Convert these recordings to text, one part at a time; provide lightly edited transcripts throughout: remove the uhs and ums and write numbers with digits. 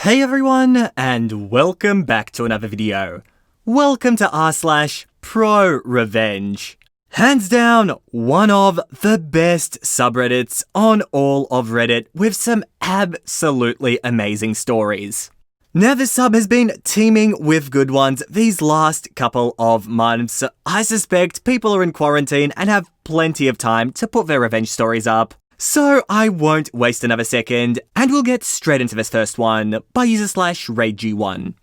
Hey everyone, and welcome back to another video. Welcome to r/ProRevenge. Hands down, one of the best subreddits on all of Reddit with some absolutely amazing stories. Now this sub has been teeming with good ones these last couple of months. I suspect people are in quarantine and have plenty of time to put their revenge stories up. So I won't waste another second, and we'll get straight into this first one by user/RaidG1.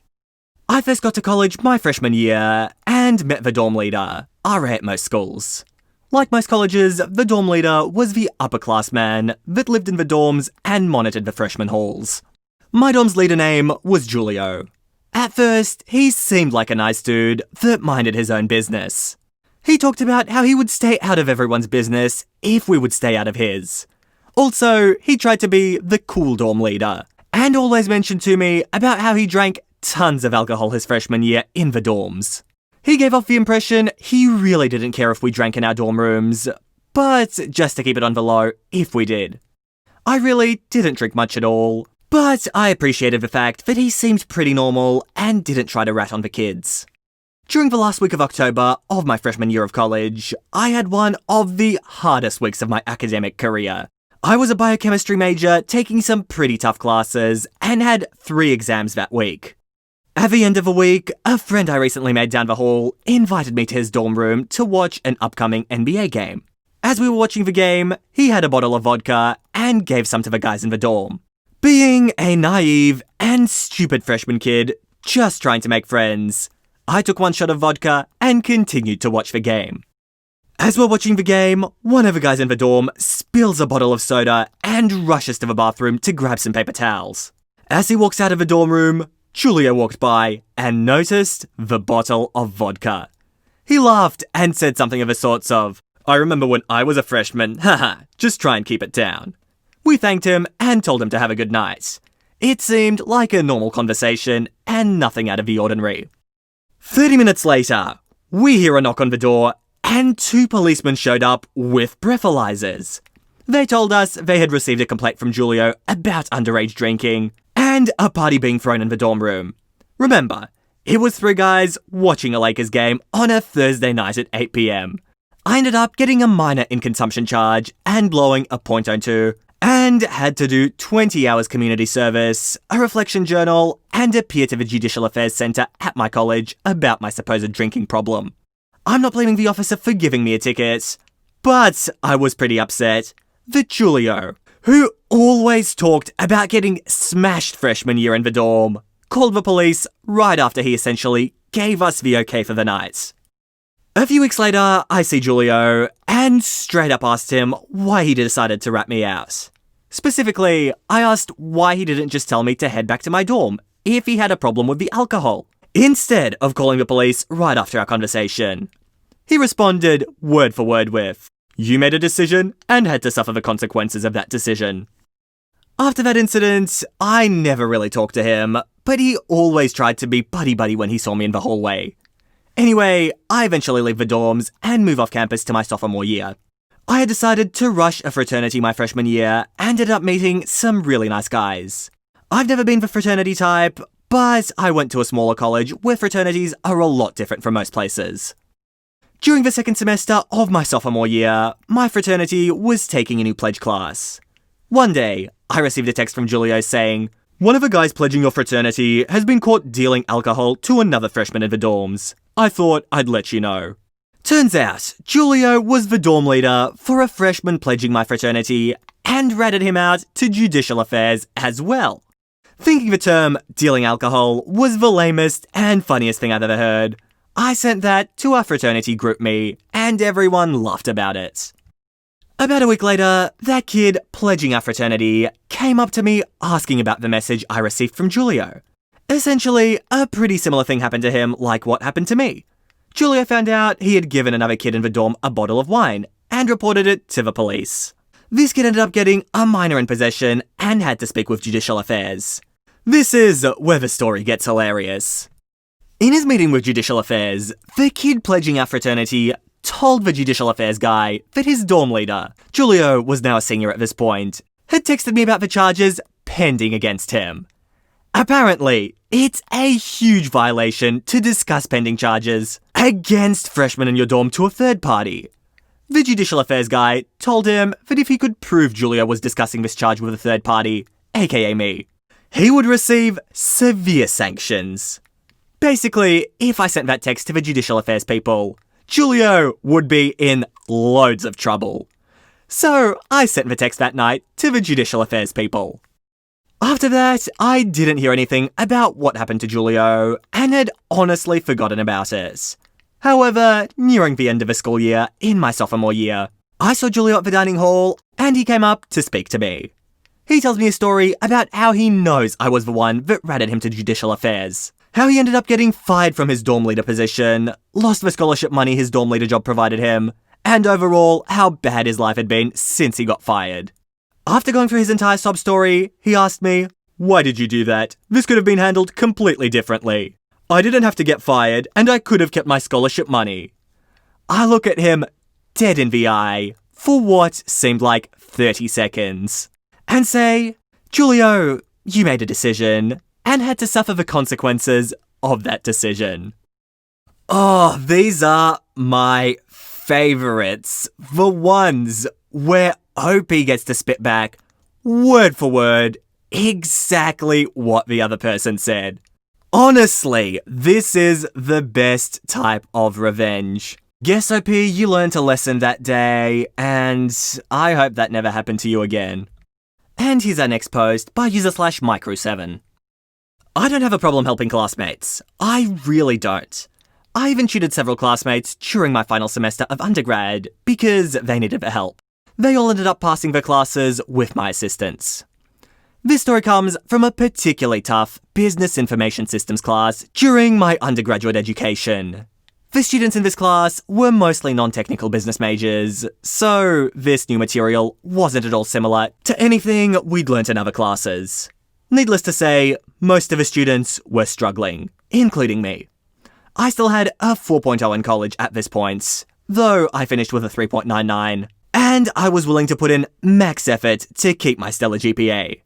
I first got to college my freshman year, and met the dorm leader, RA at most schools. Like most colleges, the dorm leader was the upperclassman that lived in the dorms and monitored the freshman halls. My dorm's leader name was Julio. At first, he seemed like a nice dude that minded his own business. He talked about how he would stay out of everyone's business if we would stay out of his. Also, he tried to be the cool dorm leader, and always mentioned to me about how he drank tons of alcohol his freshman year in the dorms. He gave off the impression he really didn't care if we drank in our dorm rooms, but just to keep it on the low if we did. I really didn't drink much at all, but I appreciated the fact that he seemed pretty normal and didn't try to rat on the kids. During the last week of October of my freshman year of college, I had one of the hardest weeks of my academic career. I was a biochemistry major taking some pretty tough classes and had 3 exams that week. At the end of the week, a friend I recently made down the hall invited me to his dorm room to watch an upcoming NBA game. As we were watching the game, he had a bottle of vodka and gave some to the guys in the dorm. Being a naive and stupid freshman kid, just trying to make friends, I took one shot of vodka and continued to watch the game. As we're watching the game, one of the guys in the dorm spills a bottle of soda and rushes to the bathroom to grab some paper towels. As he walks out of the dorm room, Julio walked by and noticed the bottle of vodka. He laughed and said something of the sorts of, "I remember when I was a freshman, haha, just try and keep it down." We thanked him and told him to have a good night. It seemed like a normal conversation and nothing out of the ordinary. 30 minutes later, we hear a knock on the door and 2 policemen showed up with breathalyzers. They told us they had received a complaint from Julio about underage drinking and a party being thrown in the dorm room. Remember, it was 3 guys watching a Lakers game on a Thursday night at 8 p.m. I ended up getting a minor in consumption charge and blowing a .02, and had to do 20 hours community service, a reflection journal, and appear to the Judicial Affairs Centre at my college about my supposed drinking problem. I'm not blaming the officer for giving me a ticket, but I was pretty upset that Julio, who always talked about getting smashed freshman year in the dorm, called the police right after he essentially gave us the okay for the night. A few weeks later, I see Julio and straight up asked him why he decided to rat me out. Specifically, I asked why he didn't just tell me to head back to my dorm if he had a problem with the alcohol, instead of calling the police right after our conversation. He responded word for word with, "You made a decision and had to suffer the consequences of that decision." After that incident, I never really talked to him, but he always tried to be buddy-buddy when he saw me in the hallway. Anyway, I eventually leave the dorms and move off campus to my sophomore year. I had decided to rush a fraternity my freshman year and ended up meeting some really nice guys. I've never been the fraternity type, but I went to a smaller college where fraternities are a lot different from most places. During the second semester of my sophomore year, my fraternity was taking a new pledge class. One day, I received a text from Julio saying, "One of the guys pledging your fraternity has been caught dealing alcohol to another freshman in the dorms. I thought I'd let you know." Turns out, Julio was the dorm leader for a freshman pledging my fraternity and ratted him out to Judicial Affairs as well. Thinking the term dealing alcohol was the lamest and funniest thing I've ever heard, I sent that to our fraternity group me and everyone laughed about it. About a week later, that kid pledging our fraternity came up to me asking about the message I received from Julio. Essentially, a pretty similar thing happened to him like what happened to me. Julio found out he had given another kid in the dorm a bottle of wine and reported it to the police. This kid ended up getting a minor in possession and had to speak with Judicial Affairs. This is where the story gets hilarious. In his meeting with Judicial Affairs, the kid pledging our fraternity told the Judicial Affairs guy that his dorm leader, Julio was now a senior at this point, had texted me about the charges pending against him. Apparently, it's a huge violation to discuss pending charges against freshmen in your dorm to a third party. The Judicial Affairs guy told him that if he could prove Julio was discussing this charge with a third party, aka me, he would receive severe sanctions. Basically, if I sent that text to the Judicial Affairs people, Julio would be in loads of trouble. So I sent the text that night to the Judicial Affairs people. After that, I didn't hear anything about what happened to Julio and had honestly forgotten about it. However, nearing the end of the school year, in my sophomore year, I saw Julio at the dining hall and he came up to speak to me. He tells me a story about how he knows I was the one that ratted him to Judicial Affairs. How he ended up getting fired from his dorm leader position, lost the scholarship money his dorm leader job provided him, and overall how bad his life had been since he got fired. After going through his entire sob story, he asked me, "Why did you do that? This could have been handled completely differently. I didn't have to get fired, and I could have kept my scholarship money." I look at him dead in the eye for what seemed like 30 seconds, and say, "Julio, you made a decision, and had to suffer the consequences of that decision." Oh, these are my favourites. The ones where OP gets to spit back, word for word, exactly what the other person said. Honestly, this is the best type of revenge. Guess OP, you learned a lesson that day, and I hope that never happened to you again. And here's our next post by user/micro7. I don't have a problem helping classmates. I really don't. I even tutored several classmates during my final semester of undergrad because they needed the help. They all ended up passing their classes with my assistance. This story comes from a particularly tough business information systems class during my undergraduate education. The students in this class were mostly non-technical business majors, so this new material wasn't at all similar to anything we'd learnt in other classes. Needless to say, most of the students were struggling, including me. I still had a 4.0 in college at this point, though I finished with a 3.99, and I was willing to put in max effort to keep my stellar GPA.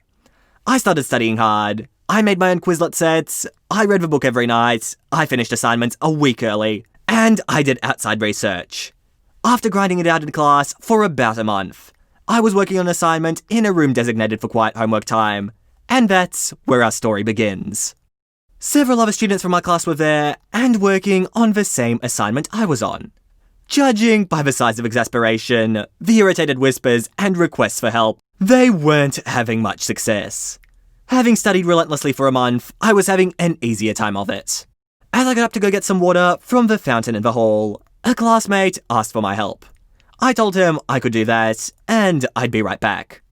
I started studying hard, I made my own Quizlet sets, I read the book every night, I finished assignments a week early, and I did outside research. After grinding it out in class for about a month, I was working on an assignment in a room designated for quiet homework time, and that's where our story begins. Several other students from my class were there and working on the same assignment I was on. Judging by the size of exasperation, the irritated whispers, and requests for help, they weren't having much success. Having studied relentlessly for a month, I was having an easier time of it. As I got up to go get some water from the fountain in the hall, a classmate asked for my help. I told him I could do that, and I'd be right back.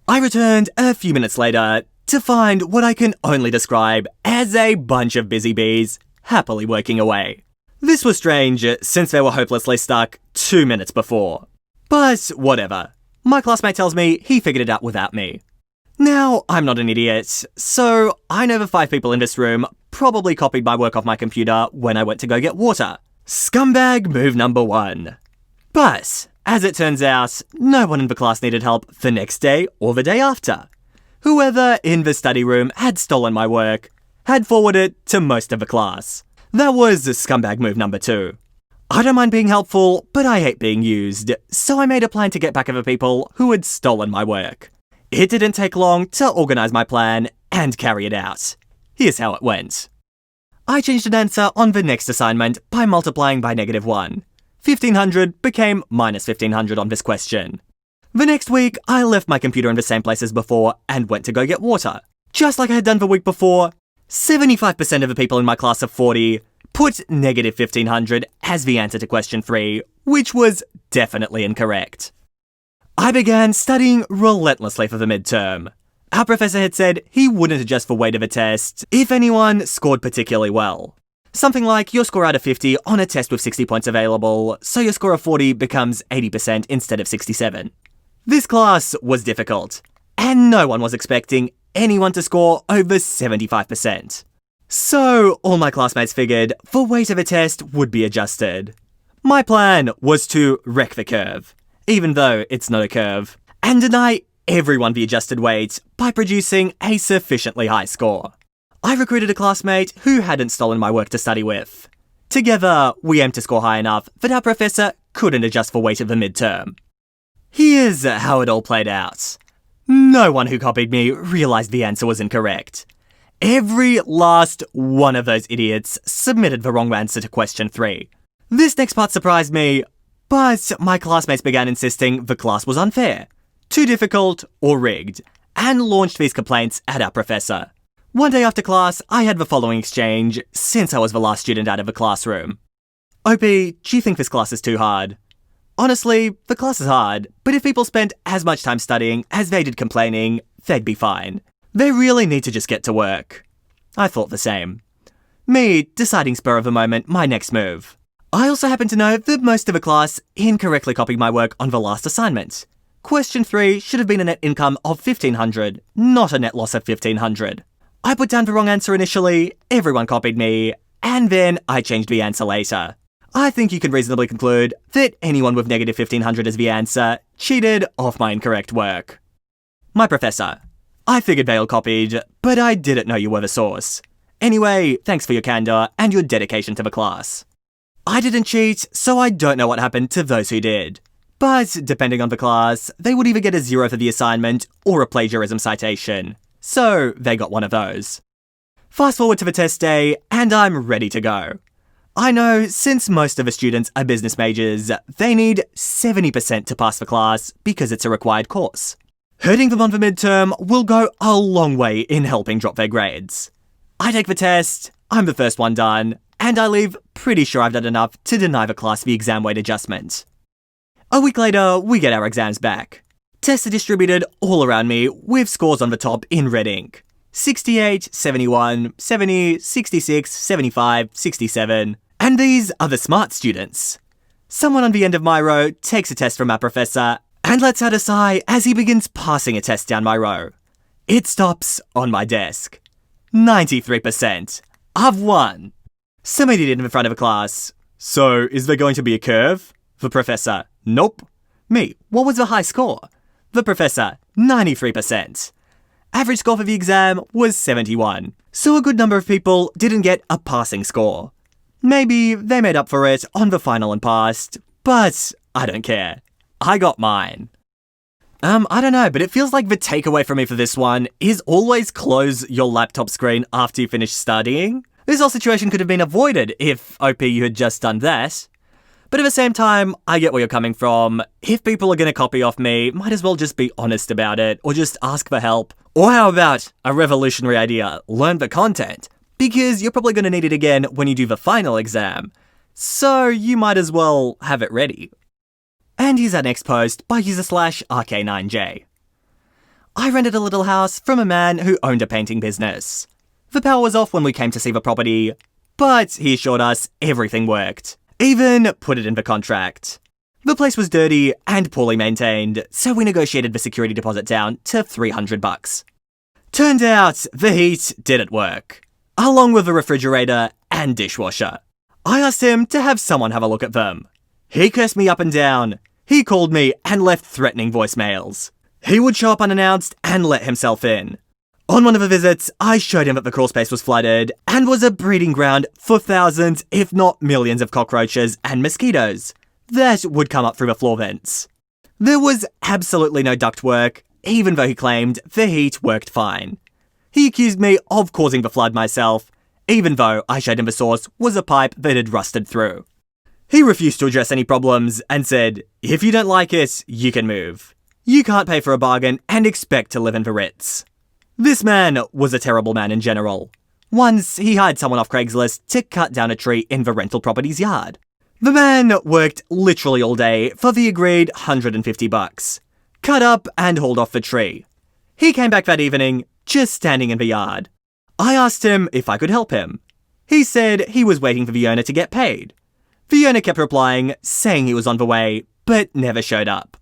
I returned a few minutes later to find what I can only describe as a bunch of busy bees happily working away. This was strange, since they were hopelessly stuck 2 minutes before. But whatever. My classmate tells me he figured it out without me. Now, I'm not an idiot, so I know the 5 people in this room probably copied my work off my computer when I went to go get water. Scumbag move number 1. But, as it turns out, no one in the class needed help the next day or the day after. Whoever in the study room had stolen my work had forwarded it to most of the class. That was scumbag move number 2. I don't mind being helpful, but I hate being used, so I made a plan to get back at the people who had stolen my work. It didn't take long to organise my plan and carry it out. Here's how it went. I changed an answer on the next assignment by multiplying by -1. 1500 became -1500 on this question. The next week, I left my computer in the same place as before and went to go get water. Just like I had done the week before, 75% of the people in my class of 40 put -1500 as the answer to question 3, which was definitely incorrect. I began studying relentlessly for the midterm. Our professor had said he wouldn't adjust for weight of a test if anyone scored particularly well. Something like your score out of 50 on a test with 60 points available, so your score of 40 becomes 80% instead of 67. This class was difficult, and no one was expecting anyone to score over 75%. So, all my classmates figured the weight of a test would be adjusted. My plan was to wreck the curve, even though it's not a curve, and deny everyone the adjusted weight by producing a sufficiently high score. I recruited a classmate who hadn't stolen my work to study with. Together, we aimed to score high enough that our professor couldn't adjust for weight of the midterm. Here's how it all played out. No one who copied me realised the answer was incorrect. Every last one of those idiots submitted the wrong answer to question 3. This next part surprised me, but my classmates began insisting the class was unfair, too difficult, or rigged, and launched these complaints at our professor. One day after class, I had the following exchange, since I was the last student out of the classroom. OP, do you think this class is too hard? Honestly, the class is hard, but if people spent as much time studying as they did complaining, they'd be fine. They really need to just get to work. I thought the same. Me, deciding spur of the moment my next move. I also happen to know that most of the class incorrectly copied my work on the last assignment. Question 3 should have been a net income of 1,500, not a net loss of 1,500. I put down the wrong answer initially, everyone copied me, and then I changed the answer later. I think you can reasonably conclude that anyone with negative 1,500 as the answer cheated off my incorrect work. My professor. I figured they all copied, but I didn't know you were the source. Anyway, thanks for your candour and your dedication to the class. I didn't cheat, so I don't know what happened to those who did. But depending on the class, they would either get a 0 for the assignment or a plagiarism citation. So they got one of those. Fast forward to the test day, and I'm ready to go. I know since most of the students are business majors, they need 70% to pass the class because it's a required course. Hurting them on the midterm will go a long way in helping drop their grades. I take the test, I'm the first one done, and I leave pretty sure I've done enough to deny the class the exam weight adjustment. A week later, we get our exams back. Tests are distributed all around me with scores on the top in red ink. 68, 71, 70, 66, 75, 67. And these are the smart students. Someone on the end of my row takes a test from our professor and lets out a sigh as he begins passing a test down my row. It stops on my desk. 93%. I've won. Somebody did in the front of a class. So, is there going to be a curve? The professor. Nope. Me. What was the high score? The professor. 93%. Average score for the exam was 71. So a good number of people didn't get a passing score. Maybe they made up for it on the final and passed, but I don't care. I got mine. I don't know, but it feels like the takeaway for me for this one is always close your laptop screen after you finish studying. This whole situation could have been avoided if OP you had just done that. But at the same time, I get where you're coming from. If people are going to copy off me, might as well just be honest about it, or just ask for help. Or how about a revolutionary idea, learn the content? Because you're probably going to need it again when you do the final exam. So you might as well have it ready. And here's our next post by user/RK9J. I rented a little house from a man who owned a painting business. The power was off when we came to see the property, but he assured us everything worked. Even put it in the contract. The place was dirty and poorly maintained, so we negotiated the security deposit down to $300. Turned out the heat didn't work, along with the refrigerator and dishwasher. I asked him to have someone have a look at them. He cursed me up and down. He called me and left threatening voicemails. He would show up unannounced and let himself in. On one of the visits, I showed him that the crawl space was flooded and was a breeding ground for thousands, if not millions of cockroaches and mosquitoes that would come up through the floor vents. There was absolutely no ductwork, even though he claimed the heat worked fine. He accused me of causing the flood myself, even though I showed him the source was a pipe that had rusted through. He refused to address any problems and said, if you don't like it, you can move. You can't pay for a bargain and expect to live in the Ritz. This man was a terrible man in general. Once, he hired someone off Craigslist to cut down a tree in the rental property's yard. The man worked literally all day for the agreed $150. Cut up and hauled off the tree. He came back that evening, just standing in the yard. I asked him if I could help him. He said he was waiting for the owner to get paid. The owner kept replying, saying he was on the way, but never showed up.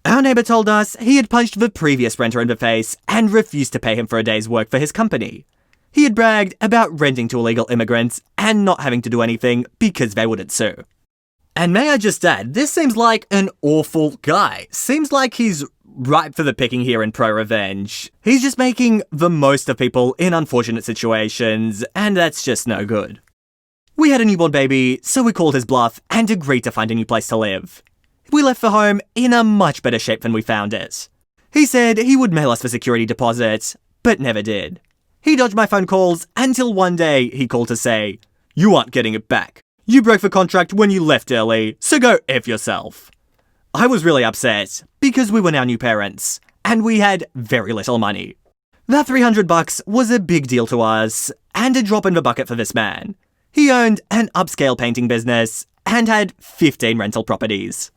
Our neighbour told us he had punched the previous renter in the face and refused to pay him for a day's work for his company. He had bragged about renting to illegal immigrants and not having to do anything because they wouldn't sue. And may I just add, this seems like an awful guy. Seems like he's ripe for the picking here in ProRevenge. He's just making the most of people in unfortunate situations, and that's just no good. We had a newborn baby, so we called his bluff and agreed to find a new place to live. We left for home in a much better shape than we found it. He said he would mail us for security deposit, but never did. He dodged my phone calls until one day he called to say, "You aren't getting it back. You broke the contract when you left early, so go F yourself." I was really upset because we were now new parents and we had very little money. That $300 was a big deal to us and a drop in the bucket for this man. He owned an upscale painting business and had 15 rental properties.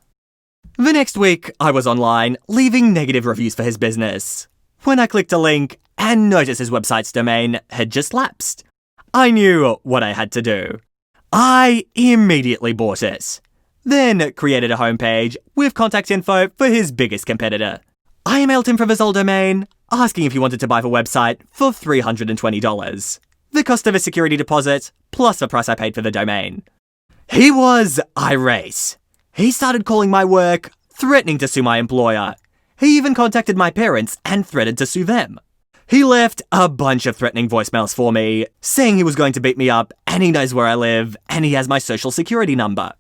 The next week, I was online leaving negative reviews for his business. When I clicked a link and noticed his website's domain had just lapsed, I knew what I had to do. I immediately bought it. Then created a homepage with contact info for his biggest competitor. I emailed him from his old domain, asking if he wanted to buy the website for $320. The cost of a security deposit, plus the price I paid for the domain. He was irate. He started calling my work, threatening to sue my employer. He even contacted my parents and threatened to sue them. He left a bunch of threatening voicemails for me, saying he was going to beat me up and he knows where I live and he has my social security number.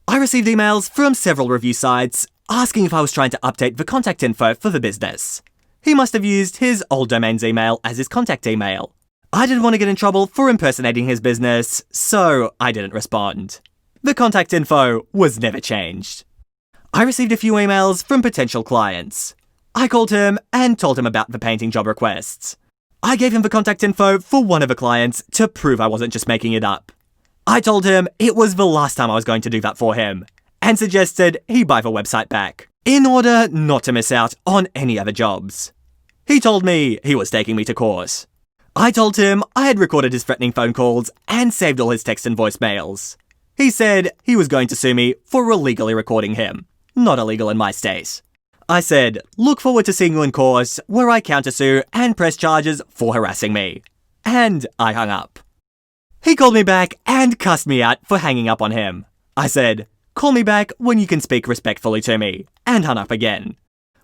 I received emails from several review sites asking if I was trying to update the contact info for the business. He must have used his old domain's email as his contact email. I didn't want to get in trouble for impersonating his business, so I didn't respond. The contact info was never changed. I received a few emails from potential clients. I called him and told him about the painting job requests. I gave him the contact info for one of the clients to prove I wasn't just making it up. I told him it was the last time I was going to do that for him, and suggested he buy the website back, in order not to miss out on any other jobs. He told me he was taking me to court. I told him I had recorded his threatening phone calls and saved all his text and voicemails. He said he was going to sue me for illegally recording him. Not illegal in my state. I said, look forward to seeing you in court, where I countersue and press charges for harassing me. And I hung up. He called me back and cussed me out for hanging up on him. I said, call me back when you can speak respectfully to me, and hung up again.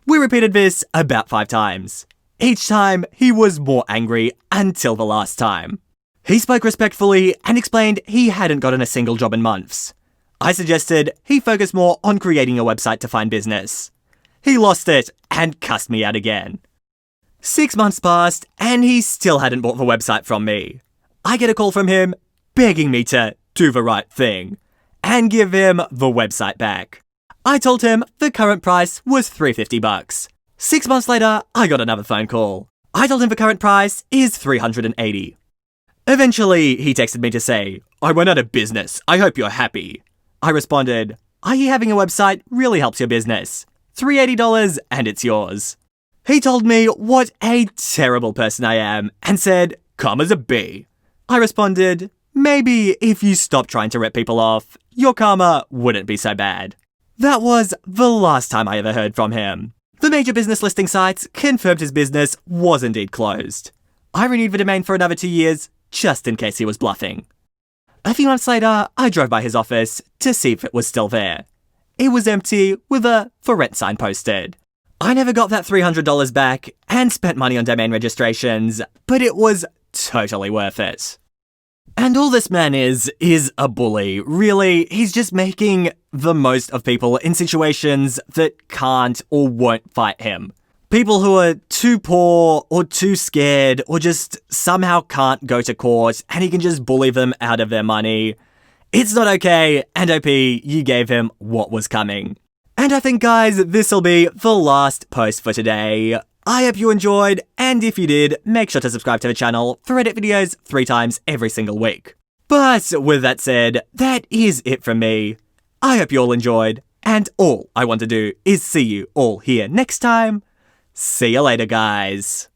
We repeated this about 5 times. Each time, he was more angry until the last time. He spoke respectfully and explained he hadn't gotten a single job in months. I suggested he focus more on creating a website to find business. He lost it and cussed me out again. 6 months passed and he still hadn't bought the website from me. I get a call from him begging me to do the right thing and give him the website back. I told him the current price was $350. 6 months later, I got another phone call. I told him the current price is $380. Eventually, he texted me to say, I went out of business. I hope you're happy. I responded, you having a website really helps your business. $380 and it's yours. He told me what a terrible person I am and said, come as a bee. I responded, maybe if you stop trying to rip people off, your karma wouldn't be so bad. That was the last time I ever heard from him. The major business listing sites confirmed his business was indeed closed. I renewed the domain for another 2 years, just in case he was bluffing. A few months later, I drove by his office to see if it was still there. It was empty with a for rent sign posted. I never got that $300 back and spent money on domain registrations, but it was totally worth it. And all this man is a bully. Really, he's just making the most of people in situations that can't or won't fight him. People who are too poor or too scared or just somehow can't go to court and he can just bully them out of their money. It's not okay, and OP, you gave him what was coming. And I think, guys, this'll be the last post for today. I hope you enjoyed, and if you did, make sure to subscribe to the channel for Reddit videos 3 times every single week. But with that said, that is it from me. I hope you all enjoyed, and all I want to do is see you all here next time. See you later, guys.